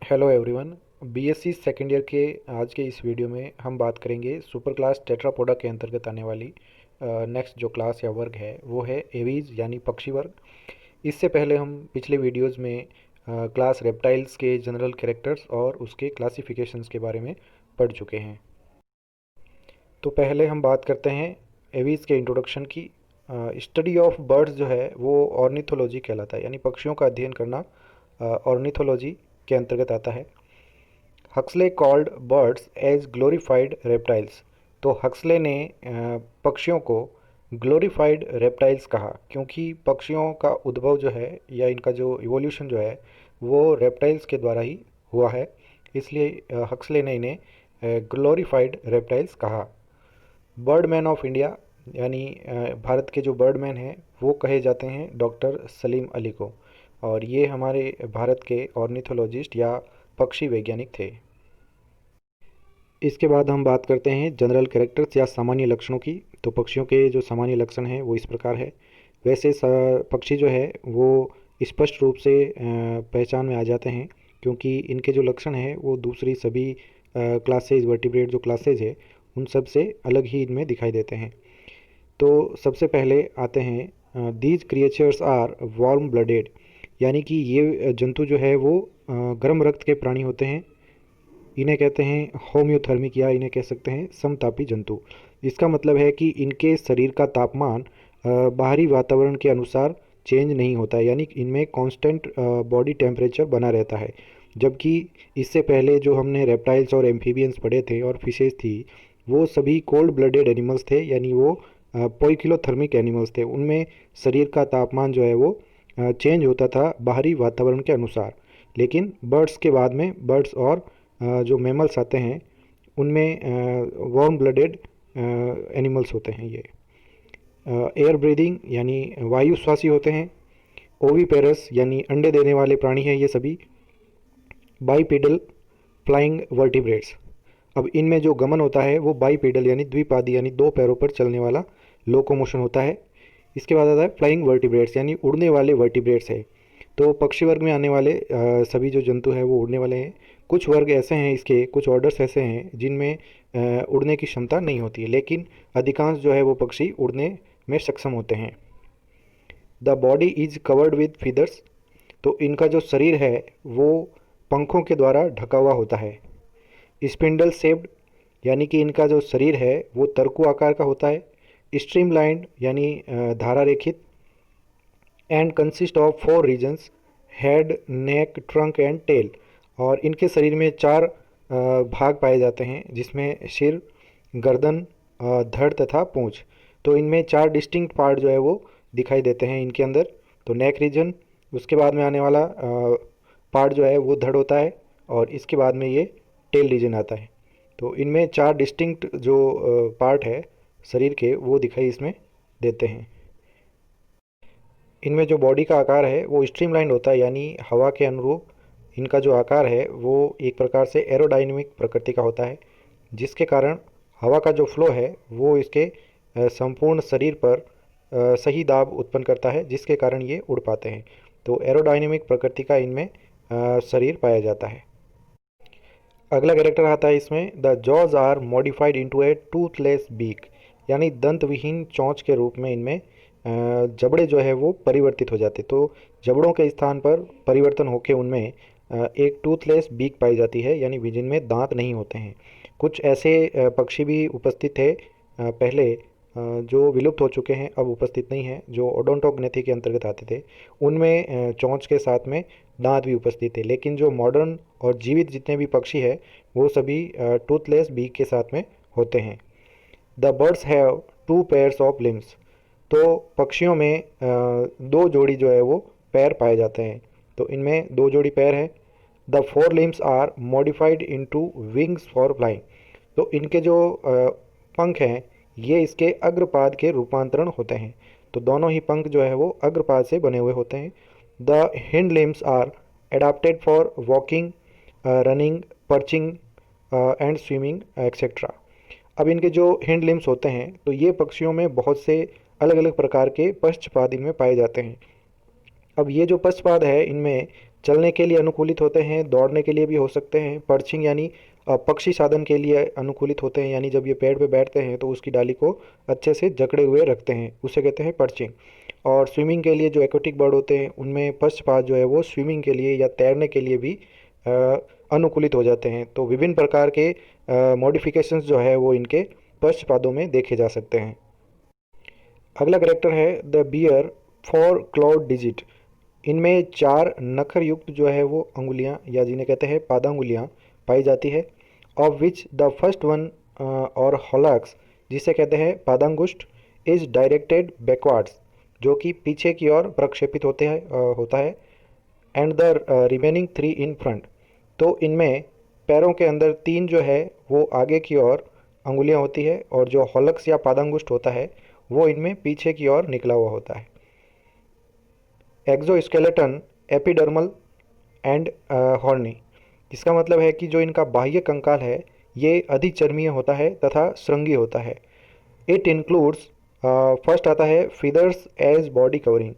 Hello everyone. BSc second year के आज के इस वीडियो में हम बात करेंगे सुपर क्लास टेट्रापोडा के अंतर्गत आने वाली नेक्स्ट जो क्लास या वर्ग है वो है एवीज यानी पक्षी वर्ग। इससे पहले हम पिछले वीडियोस में क्लास रेप्टाइल्स के जनरल कैरेक्टर्स और उसके क्लासिफिकेशंस के बारे में पढ़ चुके हैं। तो पहले हम बात करते हैं एवीज के इंट्रोडक्शन की। स्टडी ऑफ बर्ड्स जो है वो ऑर्निथोलॉजी कहलाता है, यानी पक्षियों का अध्ययन करना ऑर्निथोलॉजी के अंतर्गत आता है। Huxley called birds as glorified reptiles. तो हक्सले ने पक्षियों को ग्लोरीफाइड रेप्टाइल्स कहा, क्योंकि पक्षियों का उद्भव जो है या इनका जो इवोल्यूशन जो है वो रेप्टाइल्स के द्वारा ही हुआ है, इसलिए हक्सले ने इन्हें ग्लोरीफाइड रेप्टाइल्स कहा। बर्डमैन ऑफ इंडिया यानी भारत के जो बर्डमैन हैं वो कहे जाते हैं डॉक्टर सलीम अली को, और ये हमारे भारत के ऑर्निथोलॉजिस्ट या पक्षी वैज्ञानिक थे। इसके बाद हम बात करते हैं जनरल कैरेक्टर्स या सामान्य लक्षणों की। तो पक्षियों के जो सामान्य लक्षण हैं वो इस प्रकार है। वैसे पक्षी जो है वो स्पष्ट रूप से पहचान में आ जाते हैं, क्योंकि इनके जो लक्षण हैं वो दूसरी सभी क्लासेज वर्टिब्रेट जो क्लासेज है उन सब से अलग ही इनमें दिखाई देते हैं। तो सबसे पहले आते हैं these creatures are warm blooded, यानी कि ये जंतु जो है वो गर्म रक्त के प्राणी होते हैं। इन्हें कहते हैं होम्योथर्मिक या इन्हें कह सकते हैं समतापी जंतु। इसका मतलब है कि इनके शरीर का तापमान बाहरी वातावरण के अनुसार चेंज नहीं होता है, यानी इनमें कांस्टेंट बॉडी टेम्परेचर बना रहता है। जबकि इससे पहले जो हमने रेप्टाइल्स और एम्फीबियंस पढ़े थे और फिशेज थी वो सभी कोल्ड ब्लडेड एनिमल्स थे, यानी वो पोइकिलोथर्मिक एनिमल्स थे। उनमें शरीर का तापमान जो है वो चेंज होता था बाहरी वातावरण के अनुसार। लेकिन बर्ड्स के बाद में बर्ड्स और जो मैमल्स आते हैं उनमें वार्म ब्लडेड एनिमल्स होते हैं। ये एयर ब्रीदिंग यानी वायु श्वासी होते हैं। ओवीपेरस यानी अंडे देने वाले प्राणी हैं ये सभी। Bipedal flying vertebrates. अब इनमें जो गमन होता है वो बाईपेडल यानी द्विपादी यानी दो पैरों पर चलने वाला लोकोमोशन होता है। इसके बाद आता है फ्लाइंग वर्टिब्रेट्स यानी उड़ने वाले वर्टिब्रेट्स है। तो पक्षी वर्ग में आने वाले सभी जो जंतु हैं वो उड़ने वाले हैं। कुछ वर्ग ऐसे हैं, इसके कुछ ऑर्डर्स ऐसे हैं जिनमें उड़ने की क्षमता नहीं होती है, लेकिन अधिकांश जो है वो पक्षी उड़ने में सक्षम होते हैं। The body is covered with feathers. तो इनका जो शरीर है वो पंखों के द्वारा ढका हुआ होता है। स्पिंडल शेप्ड यानी कि इनका जो शरीर है वो तरकू आकार का होता है। स्ट्रीमलाइंड यानी धारा रेखित। And consist of 4 regions head neck trunk and tail. और इनके शरीर में 4 भाग पाए जाते हैं, जिसमें सिर, गर्दन, धड़ तथा पूंछ। तो इनमें 4 डिस्टिंक्ट पार्ट जो है वो दिखाई देते हैं इनके अंदर। तो नेक रीजन, उसके बाद में आने वाला पार्ट जो है वो धड़ होता है, और इसके बाद में ये टेल रीजन आता है। तो इनमें 4 डिस्टिंक्ट जो पार्ट है शरीर के वो दिखाई इसमें देते हैं। इनमें जो बॉडी का आकार है वो स्ट्रीमलाइन होता है, यानी हवा के अनुरूप इनका जो आकार है वो एक प्रकार से एरोडायनेमिक प्रकृति का होता है, जिसके कारण हवा का जो फ्लो है वो इसके संपूर्ण शरीर पर सही दाब उत्पन्न करता है, जिसके कारण ये उड़ पाते हैं। तो एरोडायनेमिक प्रकृति का इनमें शरीर पाया जाता है। अगला कैरेक्टर आता है इसमें, the jaws are modified into a toothless beak, यानी दंत विहीन चोंच के रूप में इनमें जबड़े जो है वो परिवर्तित हो जाते। तो जबड़ों के स्थान पर परिवर्तन होकर उनमें एक टूथलेस बीक पाई जाती है, यानी जिनमें दांत नहीं होते हैं। कुछ ऐसे पक्षी भी उपस्थित थे पहले जो विलुप्त हो चुके हैं, अब उपस्थित नहीं हैं, जो ओडोंटोग्नेथी के अंतर्गत आते थे। उनमें चोंच के साथ में दांत भी उपस्थित थे, लेकिन जो मॉडर्न और जीवित जितने भी पक्षी हैं वो सभी टूथलेस बीक के साथ में होते हैं। The birds have 2 pairs of limbs. तो पक्षियों में 2 जोड़ी जो है वो पैर पाए जाते हैं। तो इनमें 2 जोड़ी पैर हैं। The 4 limbs are modified into wings for flying. तो इनके जो पंख हैं ये इसके अग्रपाद के रूपांतरण होते हैं। तो दोनों ही पंख जो है वो अग्रपाद से बने हुए होते हैं। The hind limbs are adapted for walking, running, perching and swimming etcetera. अब इनके जो हिंड लिम्स होते हैं तो ये पक्षियों में बहुत से अलग अलग प्रकार के पश्चपाद इनमें पाए जाते हैं। अब ये जो पश्चपाद है इनमें चलने के लिए अनुकूलित होते हैं, दौड़ने के लिए भी हो सकते हैं। पर्चिंग यानी पक्षी साधन के लिए अनुकूलित होते हैं, यानी जब ये पेड़ पे बैठते हैं तो उसकी डाली को अच्छे से जकड़े हुए रखते हैं, उसे कहते हैं पर्चिंग। और स्विमिंग के लिए जो एक्वेटिक बर्ड होते हैं उनमें पक्षपात जो है वो स्विमिंग के लिए या तैरने के लिए भी अनुकूलित हो जाते हैं। तो विभिन्न प्रकार के मॉडिफिकेशंस जो है वो इनके पक्षपातों में देखे जा सकते हैं। अगला करेक्टर है the bear four clawed digit. इनमें 4 नखर युक्त जो है वो अंगुलियां या जिन्हें कहते हैं पादांगुलियां पाई जाती है। Of which the first one और हॉलक्स जिसे कहते हैं पादांगुष्ठ इज डायरेक्टेड बैकवर्ड्स, जो कि पीछे की ओर प्रक्षेपित होता है। And the remaining 3 in front. तो इनमें पैरों के अंदर 3 जो है वो आगे की ओर अंगुलियां होती है, और जो हॉलक्स या पादांगुष्ठ होता है वो इनमें पीछे की ओर निकला हुआ होता है। Exoskeleton epidermal and horny. इसका मतलब है कि जो इनका बाह्य कंकाल है ये अधिचर्मीय होता है तथा श्रृंगी होता है। इट इंक्लूड्स, फर्स्ट आता है फीदर्स एज बॉडी कवरिंग।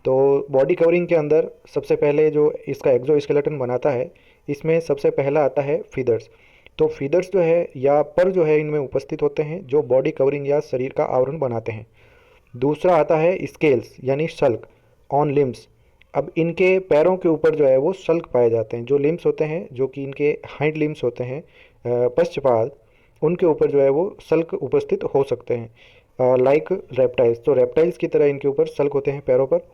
तो बॉडी कवरिंग के अंदर सबसे पहले जो इसका एक्सोस्केलेटन बनाता है इसमें सबसे पहला आता है फीदर्स। तो फीदर्स जो है या पर जो है इनमें उपस्थित होते हैं जो बॉडी कवरिंग या शरीर का आवरण बनाते हैं। दूसरा आता है स्केल्स यानी शल्क ऑन लिम्स। अब इनके पैरों के ऊपर जो है वो शल्क पाए जाते हैं। जो लिम्स होते हैं जो कि इनके हाइंड लिम्स होते हैं पश्चपाद, उनके ऊपर जो है वो शल्क उपस्थित हो सकते हैं लाइक रेप्टाइल्स। तो रेप्टाइल्स की तरह इनके ऊपर शल्क होते हैं पैरों पर।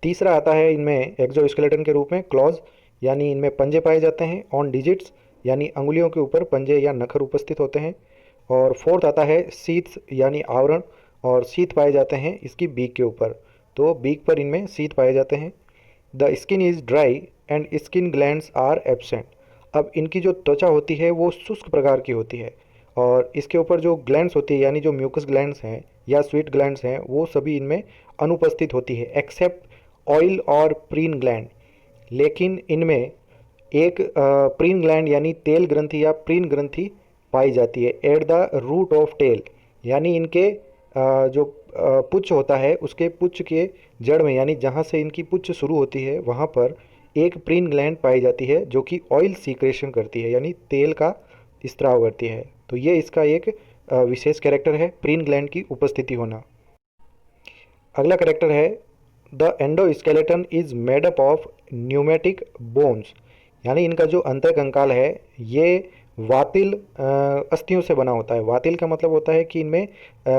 तीसरा आता है इनमें एक्सोस्केलेटन के रूप में क्लॉज, यानी इनमें पंजे पाए जाते हैं। ऑन डिजिट्स यानी अंगुलियों के ऊपर पंजे या नखर उपस्थित होते हैं। और फोर्थ आता है सीथ्स यानी आवरण, और सीथ पाए जाते हैं इसकी बीक के ऊपर। तो बीक पर इनमें सीथ पाए जाते हैं। The skin is dry and skin glands are absent. अब इनकी जो त्वचा होती है वो शुष्क प्रकार की होती है, और इसके ऊपर जो ग्लैंड्स होती है यानी जो म्यूकस ग्लैंड्स हैं या स्वीट ग्लैंड्स हैं वो सभी इनमें अनुपस्थित होती है एक्सेप्ट ऑयल और प्रीन ग्लैंड। लेकिन इनमें एक प्रीन ग्लैंड यानी तेल ग्रंथि या प्रीन ग्रंथि पाई जाती है at the root of tail, यानी इनके जो पुच्छ होता है उसके पुच्छ के जड़ में, यानी जहाँ से इनकी पुच्छ शुरू होती है वहाँ पर एक प्रीन ग्लैंड पाई जाती है जो कि ऑयल सीक्रेशन करती है यानी तेल का स्त्राव करती है। तो ये इसका एक विशेष कैरेक्टर है, प्रीन ग्लैंड की उपस्थिति होना। अगला कैरेक्टर है the endoskeleton is made up of pneumatic bones, यानी इनका जो अंतर कंकाल है ये वातिल अस्थियों से बना होता है। वातिल का मतलब होता है कि इनमें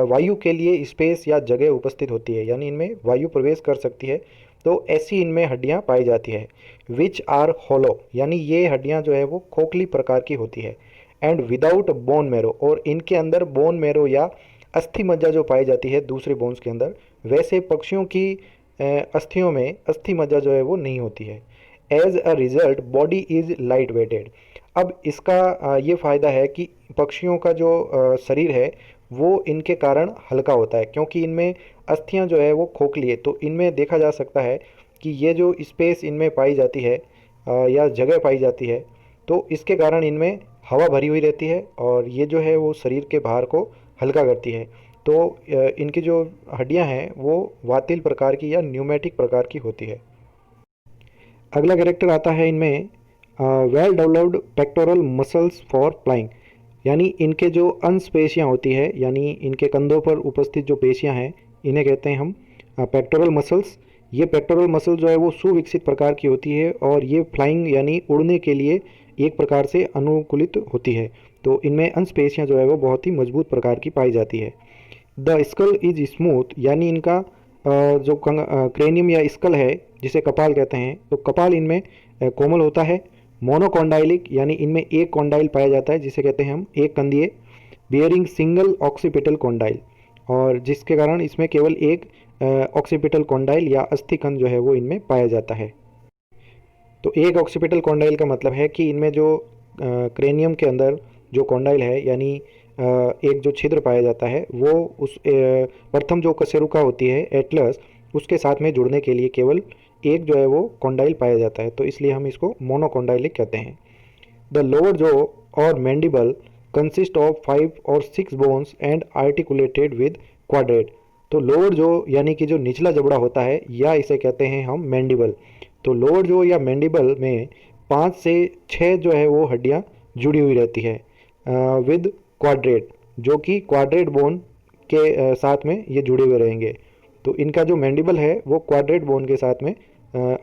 वायु के लिए स्पेस या जगह उपस्थित होती है, यानी इनमें वायु प्रवेश कर सकती है। तो ऐसी इनमें हड्डियां पाई जाती है। विच आर होलो, यानी ये हड्डियां जो है वो खोखली प्रकार की होती है। एंड विदाउट बोन मैरो, और इनके अंदर बोन मैरो या अस्थि मज्जा जो पाई जाती है दूसरे बोन्स के अंदर, वैसे पक्षियों की अस्थियों में अस्थि मज्जा जो है वो नहीं होती है। As a result body is light weighted. अब इसका ये फ़ायदा है कि पक्षियों का जो शरीर है वो इनके कारण हल्का होता है, क्योंकि इनमें अस्थियां जो है वो खोखली है। तो इनमें देखा जा सकता है कि ये जो स्पेस इनमें पाई जाती है या जगह पाई जाती है, तो इसके कारण इनमें हवा भरी हुई रहती है और ये जो है वो शरीर के भार को हल्का करती है। तो इनकी जो हड्डियां हैं वो वातिल प्रकार की या न्यूमेटिक प्रकार की होती है। अगला कैरेक्टर आता है इनमें well developed pectoral muscles for flying, यानी इनके जो अंश पेशियाँ होती है यानी इनके कंधों पर उपस्थित जो पेशियाँ हैं इन्हें कहते हैं हम पेक्टोरल मसल्स। ये पेक्टोरल मसल जो है वो सुविकसित प्रकार की होती है और ये फ्लाइंग यानी उड़ने के लिए एक प्रकार से अनुकूलित होती है। तो इनमें अंश पेशियाँ जो है वो बहुत ही मजबूत प्रकार की पाई जाती है। द स्कल इज स्मूथ, यानी इनका जो क्रेनियम या स्कल है जिसे कपाल कहते हैं, तो कपाल इनमें कोमल होता है। मोनोकॉन्डाइलिक, यानी इनमें एक कॉन्डाइल पाया जाता है जिसे कहते हैं हम एक कंदीय। बियरिंग सिंगल ऑक्सीपिटल कॉन्डाइल, और जिसके कारण इसमें केवल एक ऑक्सीपिटल कॉन्डाइल या अस्थिकंद जो है वो इनमें पाया जाता है। तो एक ऑक्सीपिटल कॉन्डाइल का मतलब है कि इनमें जो क्रेनियम के अंदर जो कॉन्डाइल है यानी एक जो छिद्र पाया जाता है वो उस प्रथम जो कशेरुका होती है एटलस, उसके साथ में जुड़ने के लिए केवल एक जो है वो कॉन्डाइल पाया जाता है, तो इसलिए हम इसको मोनोकॉन्डाइलिक कहते हैं। द लोअर जॉ और मैंडिबल कंसिस्ट ऑफ 5 और 6 bones and articulated with quadrate. तो लोअर जॉ यानी कि जो निचला जबड़ा होता है या इसे कहते हैं हम मैंडिबल, तो लोअर जो या मैंडिबल में 5 से 6 जो है वो हड्डियाँ जुड़ी हुई रहती है विद क्वाड्रेट, जो कि क्वाड्रेट बोन के साथ में ये जुड़े हुए रहेंगे। तो इनका जो मैंडिबल है वो क्वाड्रेट बोन के साथ में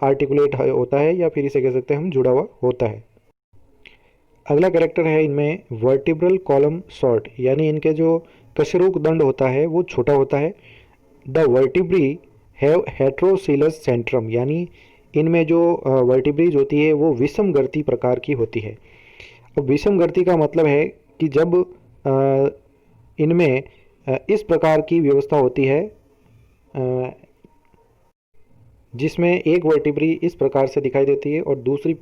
आर्टिकुलेट होता है, या फिर इसे कह सकते हैं हम जुड़ा हुआ होता है। अगला कैरेक्टर है इनमें वर्टिब्रल कॉलम शॉर्ट, यानी इनके जो कशेरुक दंड होता है वो छोटा होता है। द वर्टिब्री हैव हेट्रोसिलस सेंट्रम, यानी इनमें जो वर्टिब्रीज होती है वो विषम गर्ती प्रकार की होती है। अब विषम गर्ती का मतलब है कि जब इनमें इस प्रकार की व्यवस्था होती है जिसमें एक वर्टिब्री इस प्रकार से दिखाई देती है और दूसरी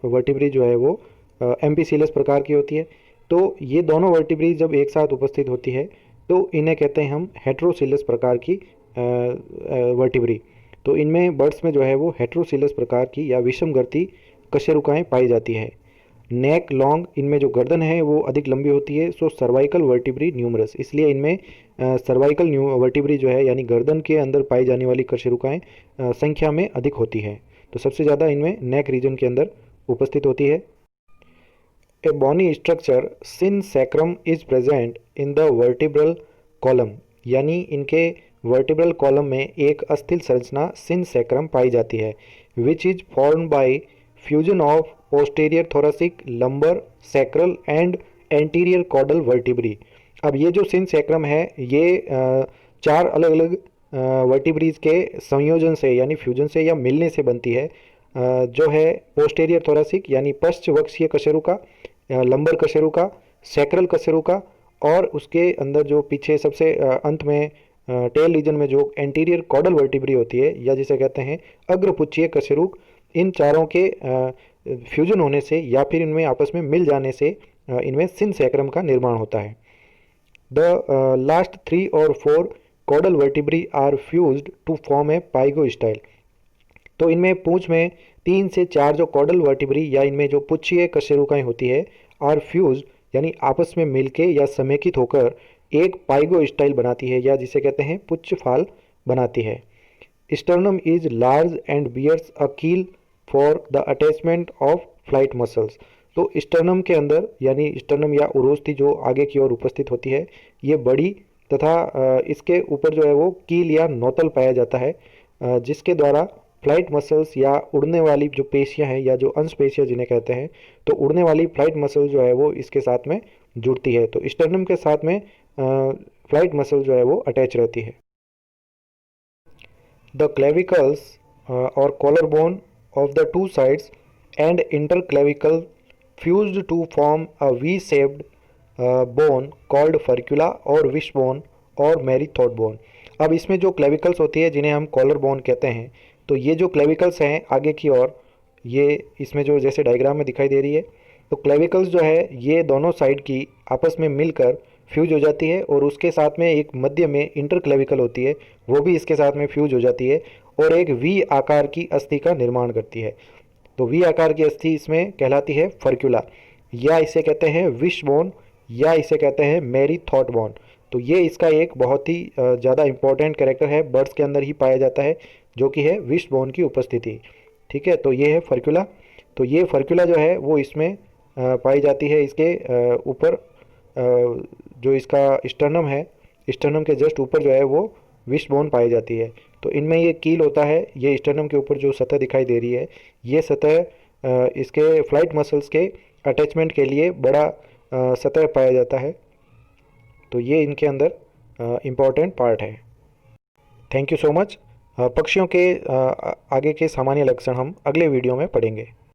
वर्टिब्री जो है वो एम्फिसिलस प्रकार की होती है। तो ये दोनों वर्टिब्री जब एक साथ उपस्थित होती है तो इन्हें कहते हैं हम हेट्रोसिलस प्रकार की वर्टिब्री। तो इनमें बर्ड्स में जो है वो हेट्रोसिलस प्रकार की या विषमगर्ती कशेरुकाएँ पाई जाती है। नेक लॉन्ग, इनमें जो गर्दन है वो अधिक लंबी होती है। सो सर्वाइकल वर्टिब्री न्यूमरस, इसलिए इनमें सर्वाइकल वर्टिब्री जो है यानी गर्दन के अंदर पाई जाने वाली कशेरुकाएँ संख्या में अधिक होती है। तो सबसे ज़्यादा इनमें नेक रीजन के अंदर उपस्थित होती है। A bony structure synsacrum is present in the vertebral column, यानी इनके वर्टिब्रल कॉलम में एक अस्थिल संरचना सिन सैक्रम पाई जाती है, which is form by fusion of posterior thoracic, lumbar, sacral and anterior caudal vertebrae. अब ये जो सिन सैक्रम है ये चार अलग अलग वर्टिब्रीज के संयोजन से यानी फ्यूजन से या मिलने से बनती है, जो है पोस्टीरियर थोरेसिक यानी पश्चवक्षीय कशेरुका, लंबर कशेरुका, सैक्रल कशेरुका, और उसके अंदर जो पीछे सबसे अंत में टेल रीजन में जो एंटीरियर कॉडल वर्टिब्री होती है या जिसे कहते हैं अग्रपुच्छीय कशेरुक, इन चारों के फ्यूजन होने से या फिर इनमें आपस में मिल जाने से इनमें सिन सैक्रम का निर्माण होता है। द लास्ट 3 और 4 caudal vertebrae are fused to form a pygostyle. तो इनमें पूंछ में 3 से 4 जो कॉडल वर्टिब्री या इनमें जो पुच्छीय कशेरुकाएँ होती है आर फ्यूज यानी आपस में मिलके या समेकित होकर एक पाइगो स्टाइल बनाती है या जिसे कहते हैं पुच्छ फाल बनाती है। Sternum is large and bears a keel for the attachment of flight muscles. तो स्टर्नम के अंदर यानी स्टर्नम या उरोस्थी जो आगे की ओर उपस्थित होती है ये बड़ी तथा इसके ऊपर जो है वो कील या नोतल पाया जाता है, जिसके द्वारा फ्लाइट मसल्स या उड़ने वाली जो पेशियां हैं या जो अंश पेशियां जिन्हें कहते हैं, तो उड़ने वाली फ्लाइट मसल जो है वो इसके साथ में जुड़ती है। तो स्टर्नम के साथ में फ्लाइट मसल जो है वो अटैच रहती है। द क्लेविकल्स और collar bone of the two sides and interclavicle fused to form a V shaped bone called furcula और विश बोन और मैरीथॉट बोन। अब इसमें जो क्लेविकल्स होती है जिन्हें हम कॉलर बोन कहते हैं, तो ये जो क्लेविकल्स हैं आगे की ओर, ये इसमें जो जैसे डायग्राम में दिखाई दे रही है, तो क्लेविकल्स जो है ये दोनों साइड की आपस में मिलकर फ्यूज हो जाती है और उसके साथ में एक मध्य में इंटर क्लेविकल होती है, वो भी इसके साथ में फ्यूज हो जाती है और एक वी आकार की अस्थि का निर्माण करती है। तो वी आकार की अस्थि इसमें कहलाती है फर्क्यूला, या इसे कहते हैं विश बोन, या इसे कहते हैं मैरी थॉट बोन। तो ये इसका एक बहुत ही ज़्यादा इंपॉर्टेंट कैरेक्टर है, बर्ड्स के अंदर ही पाया जाता है, जो कि है विश बोन की उपस्थिति। ठीक है, तो ये है फर्क्यूला। तो ये फर्क्यूला जो है वो इसमें पाई जाती है इसके ऊपर, जो इसका स्टर्नम है, स्टर्नम के जस्ट ऊपर जो है वो विश बोन पाई जाती है। तो इनमें ये कील होता है, ये स्टर्नम के ऊपर जो सतह दिखाई दे रही है ये सतह इसके फ्लाइट मसल्स के अटैचमेंट के लिए बड़ा सतह पाया जाता है। तो ये इनके अंदर इम्पॉर्टेंट पार्ट है। Thank you so much. पक्षियों के आगे के सामान्य लक्षण हम अगले वीडियो में पढ़ेंगे।